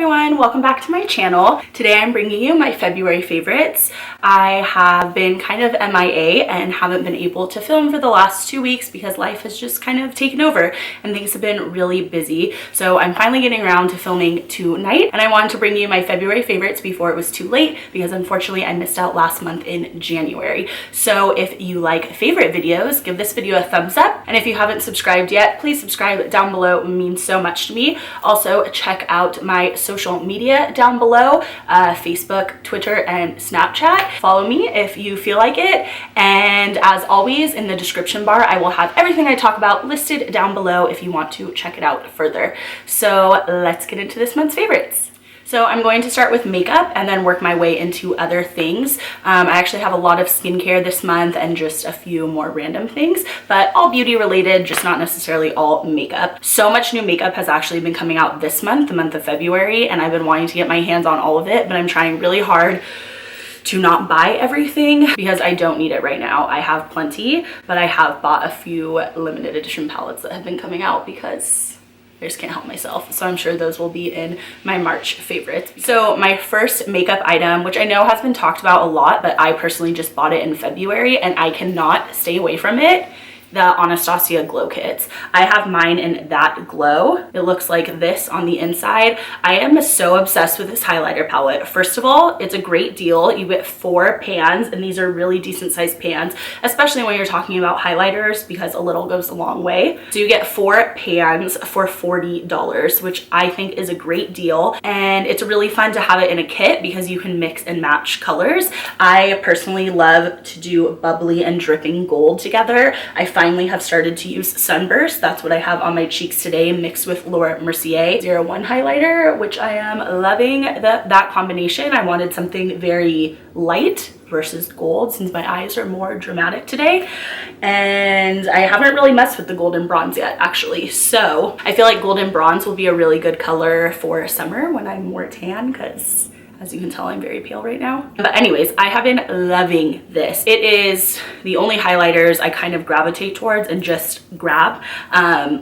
everyone, welcome back to my channel. Today I'm bringing you my February favorites. I have been kind of MIA and haven't been able to film for the last 2 weeks because life has just kind of taken over and things have been really busy. So I'm finally getting around to filming tonight, and I wanted to bring you my February favorites before it was too late because unfortunately I missed out last month in January. So if you like favorite videos, give this video a thumbs up, and if you haven't subscribed yet, please subscribe down below. It means so much to me. Also check out my social media down below, Facebook, Twitter, and Snapchat. Follow me if you feel like it, and as always in the description bar I will have everything I talk about listed down below if you want to check it out further. So let's get into this month's favorites. So I'm going to start with makeup and then work my way into other things. I actually have a lot of skincare this month and just a few more random things, but all beauty related, just not necessarily all makeup. So much new makeup has actually been coming out this month, the month of February, and I've been wanting to get my hands on all of it, but I'm trying really hard to not buy everything because I don't need it right now. I have plenty, but I have bought a few limited edition palettes that have been coming out because I just can't help myself. So I'm sure those will be in my March favorites. So my first makeup item, which I know has been talked about a lot, but I personally just bought it in February and I cannot stay away from it. The Anastasia glow kits. I have mine in that glow. It looks like this on the inside. I am so obsessed with this highlighter palette. First of all, it's a great deal. You get 4 pans and these are really decent sized pans, especially when you're talking about highlighters because a little goes a long way. So you get 4 pans for $40, which I think is a great deal. And it's really fun to have it in a kit because you can mix and match colors. I personally love to do bubbly and dripping gold together. I finally have started to use Sunburst. That's what I have on my cheeks today, mixed with Laura Mercier 01 highlighter, which I am loving that combination. I wanted something very light versus gold since my eyes are more dramatic today, and I haven't really messed with the golden bronze yet actually, so I feel like golden bronze will be a really good color for summer when I'm more tan because as you can tell, I'm very pale right now. But anyways, I have been loving this. It is the only highlighters I kind of gravitate towards and just grab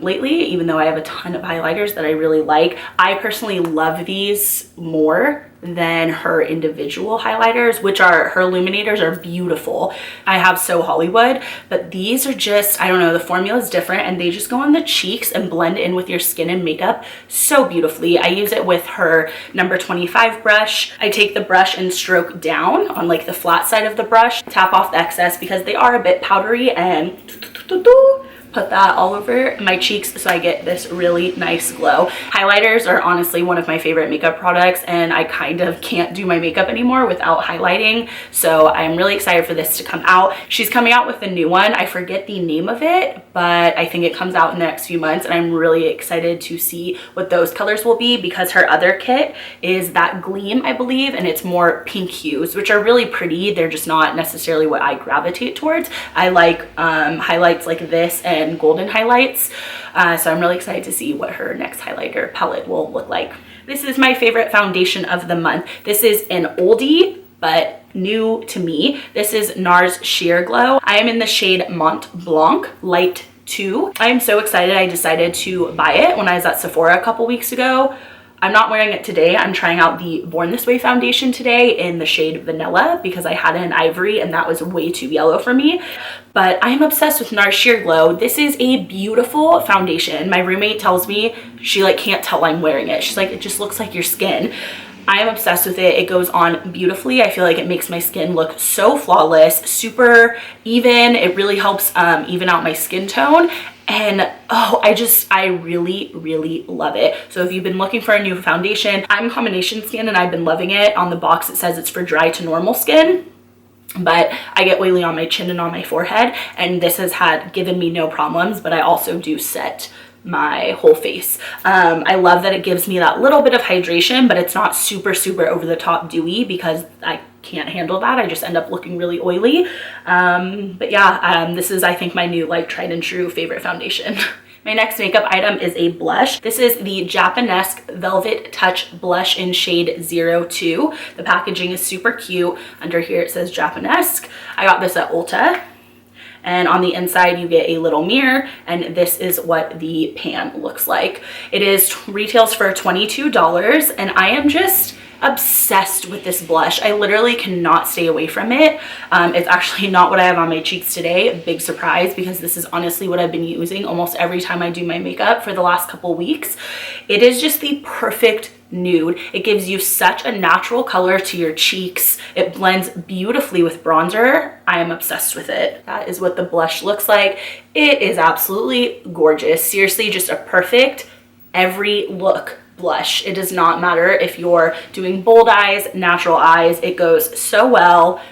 lately, even though I have a ton of highlighters that I really like. I personally love these more than her individual highlighters, which are, her illuminators are beautiful. I have So Hollywood, but these are just, I don't know, the formula is different and they just go on the cheeks and blend in with your skin and makeup so beautifully. I use it with her number 25 brush. I take the brush and stroke down on like the flat side of the brush, tap off the excess because they are a bit powdery, and put that all over my cheeks so I get this really nice glow. Highlighters are honestly one of my favorite makeup products, and I kind of can't do my makeup anymore without highlighting, so I'm really excited for this to come out. She's coming out with a new one. I forget the name of it, but I think it comes out in the next few months, and I'm really excited to see what those colors will be because her other kit is that Gleam, I believe, and it's more pink hues, which are really pretty. They're just not necessarily what I gravitate towards. I like highlights like this and golden highlights, so I'm really excited to see what her next highlighter palette will look like. This is my favorite foundation of the month. This is an oldie but new to me. This is NARS Sheer Glow. I am in the shade Mont Blanc Light 2. I am so excited. I decided to buy it when I was at Sephora a couple weeks ago. I'm not wearing it today. I'm trying out the Born This Way foundation today in the shade Vanilla because I had it in ivory and that was way too yellow for me. But I'm obsessed with NARS Sheer Glow. This is a beautiful foundation. My roommate tells me she like can't tell I'm wearing it. She's like, it just looks like your skin. I am obsessed with it. It goes on beautifully. I feel like it makes my skin look so flawless, super even. It really helps even out my skin tone. And oh, I really love it. So if you've been looking for a new foundation, I'm combination skin and I've been loving it. On the box it says it's for dry to normal skin, but I get oily on my chin and on my forehead, and this has given me no problems, but I also do set my whole face. I love that it gives me that little bit of hydration, but it's not super over the top dewy because I can't handle that. I just end up looking really oily. But yeah, this is I think my new like tried and true favorite foundation. My next makeup item is a blush. This is the Japanesque Velvet Touch Blush in shade 02. The packaging is super cute. Under here it says Japanesque. I got this at Ulta. and on the inside you get a little mirror, and this is what the pan looks like. It retails for $22, and I am just obsessed with this blush. I literally cannot stay away from it. It's actually not what I have on my cheeks today. Big surprise, because this is honestly what I've been using almost every time I do my makeup for the last couple weeks. It is just the perfect nude. It gives you such a natural color to your cheeks. It blends beautifully with bronzer. I am obsessed with it. That is what the blush looks like. It is absolutely gorgeous. Seriously, just a perfect every look blush. It does not matter if you're doing bold eyes, natural eyes. It goes so well.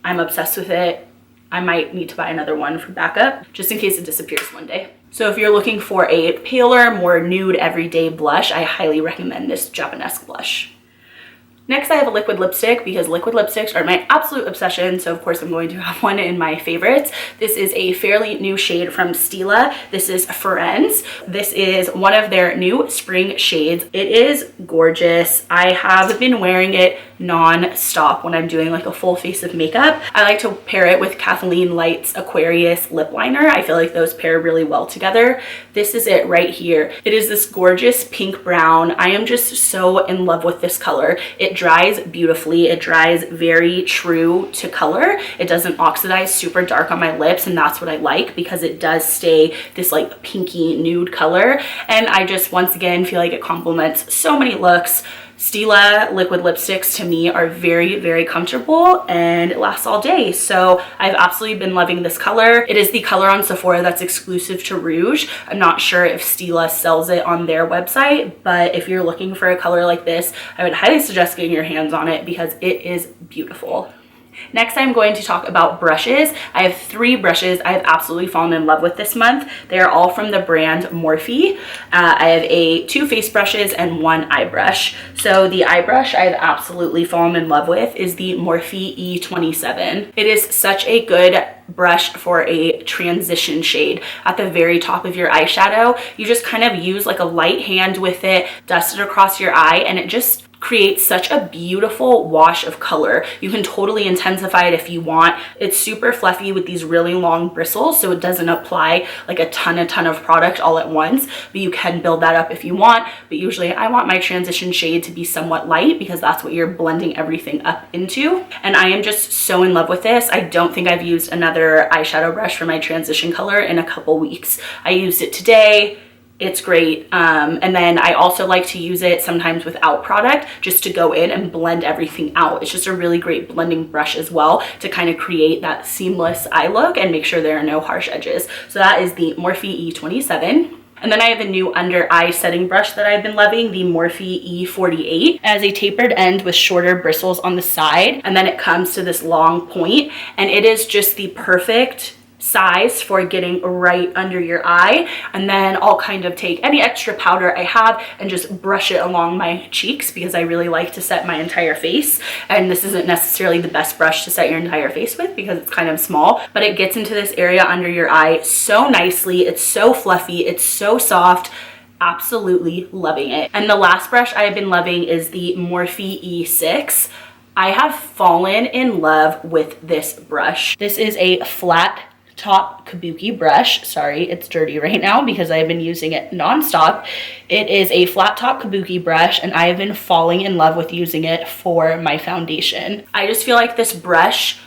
I'm obsessed with it. I might need to buy another one for backup just in case it disappears one day. So if you're looking for a paler, more nude everyday blush, I highly recommend this Japanesque blush. Next, I have a liquid lipstick because liquid lipsticks are my absolute obsession. So of course I'm going to have one in my favorites. This is a fairly new shade from Stila. This is Friends. This is one of their new spring shades. It is gorgeous. I have been wearing it non-stop when I'm doing like a full face of makeup. I like to pair it with Kathleen Light's Aquarius lip liner. I feel like those pair really well together. This is it right here. It is this gorgeous pink brown. I am just so in love with this color. It dries beautifully. It dries very true to color. It doesn't oxidize super dark on my lips, and that's what I like because it does stay this like pinky nude color. And I just once again feel like it complements so many looks. Stila liquid lipsticks to me are very, very comfortable and it lasts all day. So I've absolutely been loving this color. It is the color on Sephora that's exclusive to Rouge. I'm not sure if Stila sells it on their website, but if you're looking for a color like this, I would highly suggest getting your hands on it because it is beautiful. Next, I'm going to talk about brushes. I have 3 brushes I have absolutely fallen in love with this month. They are all from the brand Morphe. I have 2 face brushes and 1 eye brush. So the eye brush I've absolutely fallen in love with is the Morphe E27. It is such a good brush for a transition shade at the very top of your eyeshadow. You just kind of use like a light hand with it, dust it across your eye, and it just creates such a beautiful wash of color. You can totally intensify it if you want. It's super fluffy with these really long bristles, so it doesn't apply like a ton of product all at once, but you can build that up if you want. But usually I want my transition shade to be somewhat light because that's what you're blending everything up into. And I am just so in love with this. I don't think I've used another eyeshadow brush for my transition color in a couple weeks. I used it today. It's great. And then I also like to use it sometimes without product just to go in and blend everything out. It's just a really great blending brush as well to kind of create that seamless eye look and make sure there are no harsh edges. So that is the Morphe E27. And then I have a new under eye setting brush that I've been loving, the Morphe E48. It has a tapered end with shorter bristles on the side, and then it comes to this long point, and it is just the perfect size for getting right under your eye. And then I'll kind of take any extra powder I have and just brush it along my cheeks because I really like to set my entire face. And this isn't necessarily the best brush to set your entire face with because it's kind of small, but it gets into this area under your eye so nicely. It's so fluffy, it's so soft. Absolutely loving it. And the last brush I've been loving is the Morphe E6. I have fallen in love with this brush. This is a flat top kabuki brush. Sorry, it's dirty right now because I've been using it nonstop. It is a flat top kabuki brush and I have been falling in love with using it for my foundation. I just feel like this brush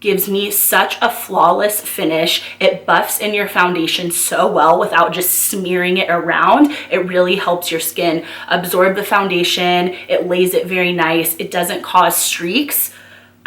gives me such a flawless finish. It buffs in your foundation so well without just smearing it around. It really helps your skin absorb the foundation. It lays it very nice. It doesn't cause streaks.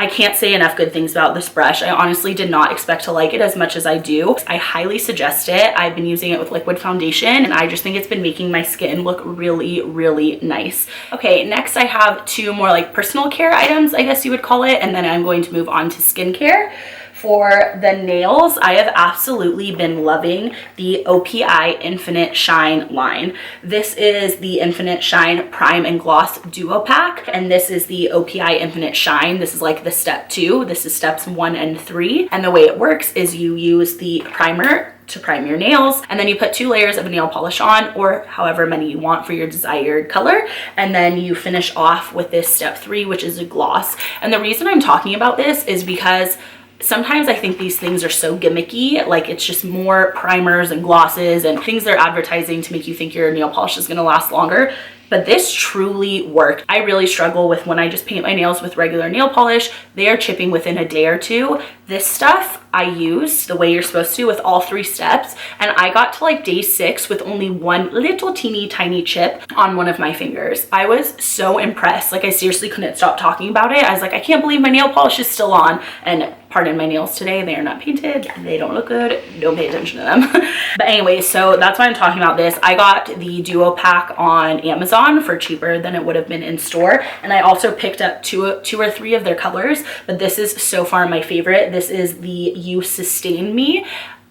I can't say enough good things about this brush. I honestly did not expect to like it as much as I do. I highly suggest it. I've been using it with liquid foundation and I just think it's been making my skin look really, really nice. Okay, next I have 2 more like personal care items, I guess you would call it, and then I'm going to move on to skincare. For the nails, I have absolutely been loving the OPI Infinite Shine line. This is the Infinite Shine Prime and Gloss Duo Pack, and this is the OPI Infinite Shine. This is like the step 2. This is steps 1 and 3. And the way it works is you use the primer to prime your nails, and then you put 2 layers of nail polish on, or however many you want for your desired color, and then you finish off with this step 3, which is a gloss. And the reason I'm talking about this is because Sometimes I think these things are so gimmicky, like it's just more primers and glosses and things they're advertising to make you think your nail polish is gonna last longer. But this truly worked. I really struggle with when I just paint my nails with regular nail polish. They are chipping within a day or two. This stuff I used the way you're supposed to with all 3 steps, and I got to like day 6 with only one little teeny tiny chip on one of my fingers. I was so impressed. Like I seriously couldn't stop talking about it. I was like, I can't believe my nail polish is still on. And pardon my nails today, they are not painted. They don't look good. Don't pay attention to them. But anyway, so that's why I'm talking about this. I got the duo pack on Amazon for cheaper than it would have been in store. And I also picked up two or three of their colors, but this is so far my favorite. This is the You Sustain Me.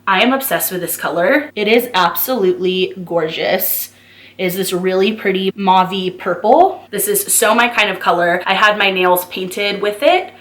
I am obsessed with this color. It is absolutely gorgeous. Is this really pretty mauve-y purple. This is so my kind of color. I had my nails painted with it,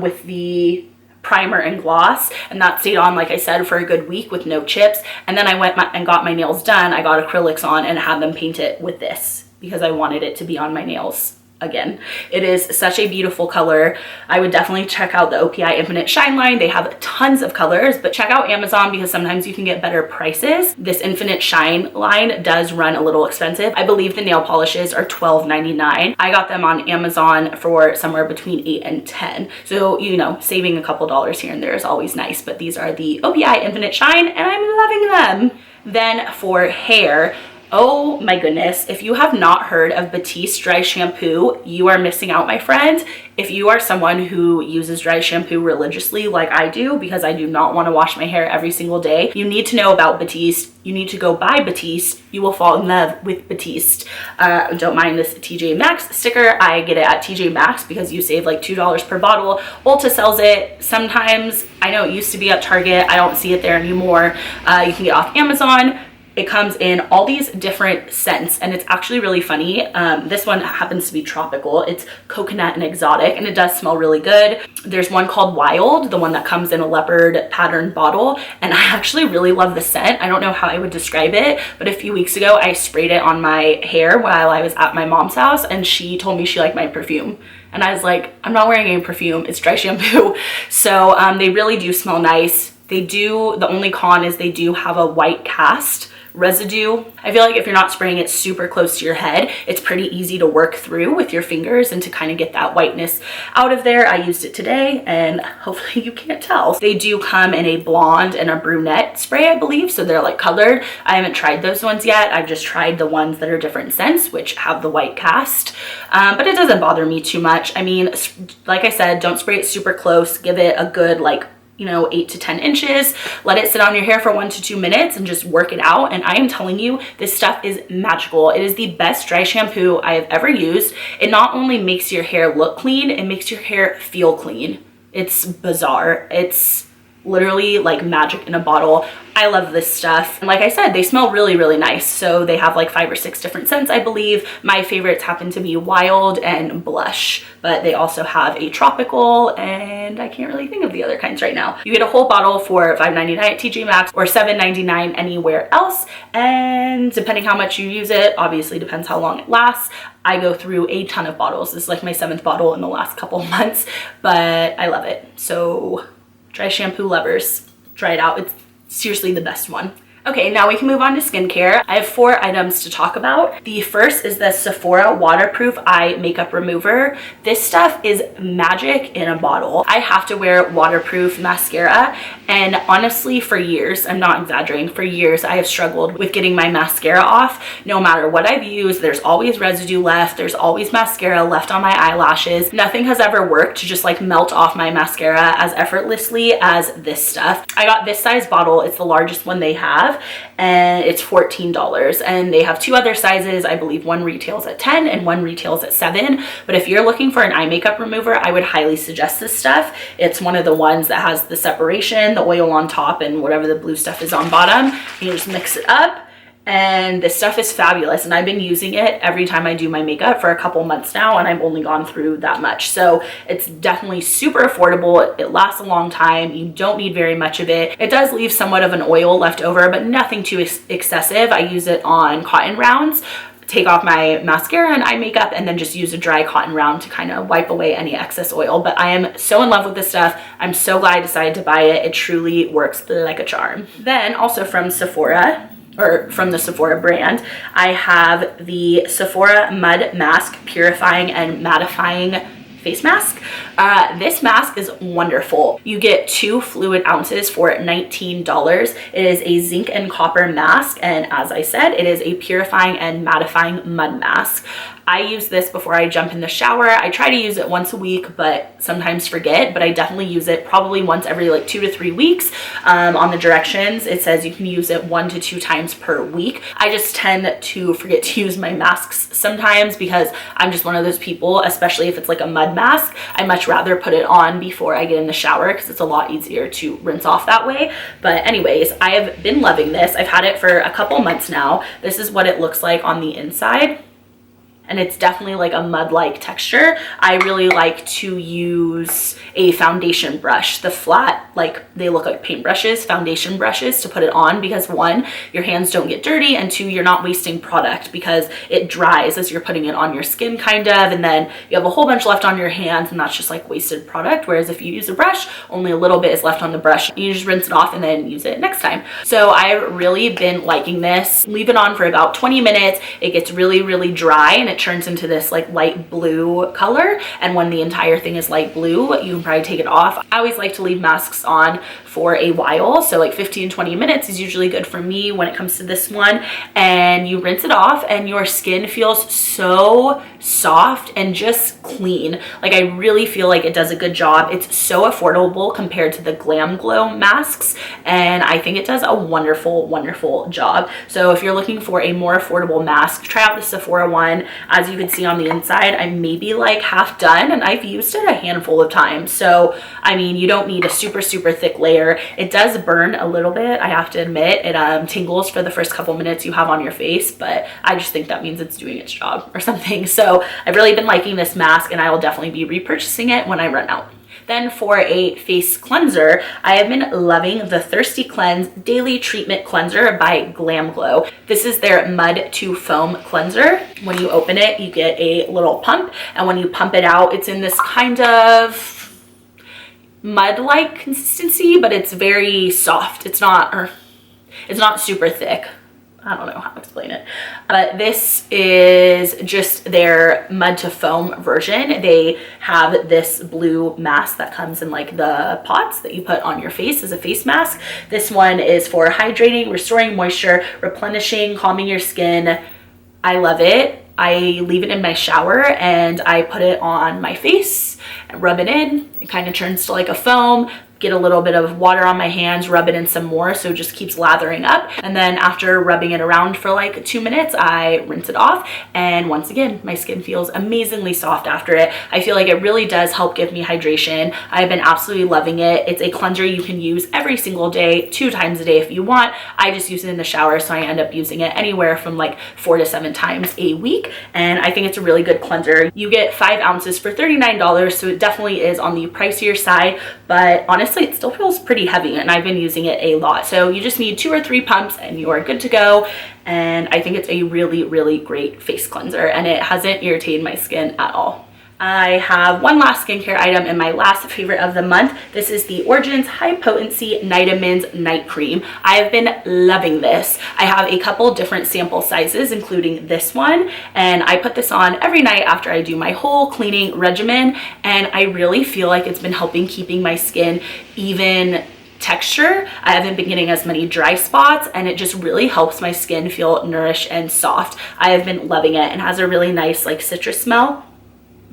with the primer and gloss, and that stayed on, like I said, for a good week with no chips. And then I went and got my nails done. I got acrylics on and had them paint it with this because I wanted it to be on my nails again. It is such a beautiful color. I would definitely check out the OPI Infinite Shine line. They have tons of colors, but check out Amazon because sometimes you can get better prices. This Infinite Shine line does run a little expensive. I believe the nail polishes are $12.99. I got them on Amazon for somewhere between 8 and 10. So, you know, saving a couple dollars here and there is always nice, but these are the OPI Infinite Shine and I'm loving them. Then for hair, oh my goodness, if you have not heard of Batiste dry shampoo, you are missing out, my friend. If you are someone who uses dry shampoo religiously like I do, because I do not want to wash my hair every single day, you need to know about Batiste. You need to go buy Batiste. You will fall in love with Batiste. Don't mind this TJ Maxx sticker. I get it at TJ Maxx because you save like $2 per bottle. Ulta sells it sometimes. I know it used to be at Target. I don't see it there anymore. You can get off Amazon. It comes in all these different scents and it's actually really funny. This one happens to be tropical. It's coconut and exotic and it does smell really good. There's one called Wild, the one that comes in a leopard patterned bottle, and I actually really love the scent. I don't know how I would describe it, but a few weeks ago I sprayed it on my hair while I was at my mom's house and she told me she liked my perfume. And I was like, I'm not wearing any perfume, it's dry shampoo. So they really do smell nice. They do, the only con is they do have a white cast residue. I feel like if you're not spraying it super close to your head, it's pretty easy to work through with your fingers and to kind of get that whiteness out of there. I used it today and hopefully you can't tell. They do come in a blonde and a brunette spray, I believe, so they're like colored. I haven't tried those ones yet. I've just tried the ones that are different scents, which have the white cast, but it doesn't bother me too much. I mean, like I said, don't spray it super close. Give it a good, like, you know, 8 to 10 inches. Let it sit on your hair for 1 to 2 minutes and just work it out. And I am telling you, this stuff is magical. It is the best dry shampoo I have ever used. It not only makes your hair look clean, it makes your hair feel clean. It's bizarre. It's literally like magic in a bottle. I love this stuff. And like I said, they smell really, really nice. So they have like 5 or 6 different scents, I believe. My favorites happen to be Wild and Blush, but they also have a tropical and I can't really think of the other kinds right now. You get a whole bottle for $5.99 at TJ Maxx or $7.99 anywhere else. And depending how much you use it, obviously depends how long it lasts. I go through a ton of bottles. This is like my 7th bottle in the last couple of months, but I love it. So dry shampoo lovers, try it out. It's seriously the best one. Okay, now we can move on to skincare. I have 4 items to talk about. The first is the Sephora Waterproof Eye Makeup Remover. This stuff is magic in a bottle. I have to wear waterproof mascara, and honestly, for years, I'm not exaggerating, for years I have struggled with getting my mascara off. No matter what I've used, there's always residue left. There's always mascara left on my eyelashes. Nothing has ever worked to just like melt off my mascara as effortlessly as this stuff. I got this size bottle. It's the largest one they have, and it's $14, and they have 2 other sizes. I believe one retails at 10 and one retails at 7. But if you're looking for an eye makeup remover, I would highly suggest this stuff. It's one of the ones that has the separation, the oil on top and whatever the blue stuff is on bottom. You just mix it up. And this stuff is fabulous, and I've been using it every time I do my makeup for a couple months now, and I've only gone through that much. So it's definitely super affordable. It lasts a long time. You don't need very much of it. It does leave somewhat of an oil left over, but nothing too excessive. I use it on cotton rounds. take off my mascara and eye makeup and then just use a dry cotton round to kind of wipe away any excess oil. But I am so in love with this stuff. I'm so glad I decided to buy it. It truly works like a charm. Then also from Sephora, or from the Sephora brand, I have the Sephora Mud Mask Purifying and Mattifying Face Mask. This mask is wonderful. You get 2 fluid ounces for $19. It is a zinc and copper mask, and as I said, it is a purifying and mattifying mud mask. I use this before I jump in the shower. I try to use it once a week, but sometimes forget, but I definitely use it probably once every like 2 to 3 weeks. On the directions, it says you can use it 1 to 2 times per week. I just tend to forget to use my masks sometimes because I'm just one of those people, especially if it's like a mud mask. I much rather put it on before I get in the shower because it's a lot easier to rinse off that way. But anyways, I have been loving this. I've had it for a couple months now. This is what it looks like on the inside. And it's definitely like a mud-like texture. I really like to use a foundation brush, the flat, like they look like paintbrushes, foundation brushes, to put it on, because 1, your hands don't get dirty, and 2, you're not wasting product because it dries as you're putting it on your skin kind of, and then you have a whole bunch left on your hands and that's just like wasted product. Whereas if you use a brush, only a little bit is left on the brush. You just rinse it off and then use it next time. So I've really been liking this. Leave it on for about 20 minutes. It gets really, really dry and it turns into this like light blue color, and when the entire thing is light blue, you can probably take it off. I always like to leave masks on for a while, so like 15-20 minutes is usually good for me when it comes to this one. And you rinse it off and your skin feels so soft and just clean. Like I really feel like it does a good job. It's so affordable compared to the Glam Glow masks, and I think it does a wonderful job. So if you're looking for a more affordable mask, try out the Sephora one. As you can see on the inside, I'm maybe like half done, and I've used it a handful of times. So I mean, you don't need a super thick layer. It does burn a little bit, I have to admit. It tingles for the first couple minutes you have on your face, but I just think that means it's doing its job or something. So I've really been liking this mask, and I will definitely be repurchasing it when I run out. Then for a face cleanser, I have been loving the Thirsty Cleanse Daily Treatment Cleanser by Glam Glow. This is their Mud to Foam Cleanser. When you open it, you get a little pump, and when you pump it out, it's in this kind of mud-like consistency, but it's very soft. It's not super thick. I don't know how to explain it, but this is just their mud to foam version. They have this blue mask that comes in like the pots that you put on your face as a face mask. This one is for hydrating, restoring moisture, replenishing, calming your skin. I love it. I leave it in my shower and I put it on my face and rub it in. It kind of turns to like a foam. Get a little bit of water on my hands, rub it in some more so it just keeps lathering up. And then after rubbing it around for like 2 minutes, I rinse it off. And once again, my skin feels amazingly soft after it. I feel like it really does help give me hydration. I've been absolutely loving it. It's a cleanser you can use every single day, 2 times a day if you want. I just use it in the shower, so I end up using it anywhere from like 4 to 7 times a week. And I think it's a really good cleanser. You get 5 ounces for $39, so it definitely is on the pricier side, but honestly, it still feels pretty heavy, and I've been using it a lot. So you just need 2 or 3 pumps and you are good to go. And I think it's a really great face cleanser, and it hasn't irritated my skin at all. I have one last skincare item and my last favorite of the month. This is the Origins High Potency Nitamins Night Cream. I have been loving this. I have a couple different sample sizes, including this one, and I put this on every night after I do my whole cleaning regimen, and I really feel like it's been helping keeping my skin even texture. I haven't been getting as many dry spots, and it just really helps my skin feel nourished and soft. I have been loving it, and has a really nice like citrus smell.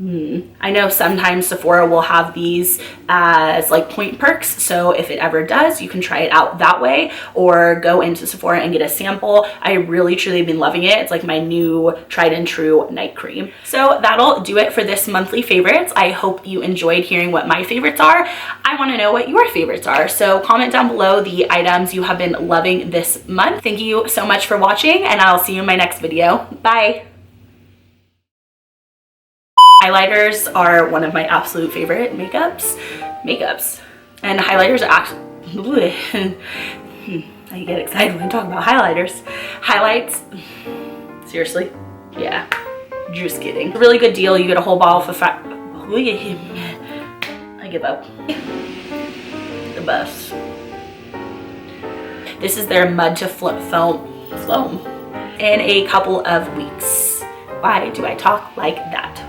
I know sometimes Sephora will have these as like point perks, so if it ever does, you can try it out that way, or go into Sephora and get a sample. I really truly been loving it. It's like my new tried and true night cream. So that'll do it for this monthly favorites. I hope you enjoyed hearing what my favorites are. I want to know what your favorites are, so comment down below the items you have been loving this month. Thank you so much for watching, and I'll see you in my next video. Bye. Highlighters are one of my absolute favorite makeups. And highlighters are actually, I get excited when I talk about highlighters. Highlights, seriously, Yeah, just kidding. Really good deal. You get a whole bottle for I give up. The best. This is their mud to foam in a couple of weeks. Why do I talk like that?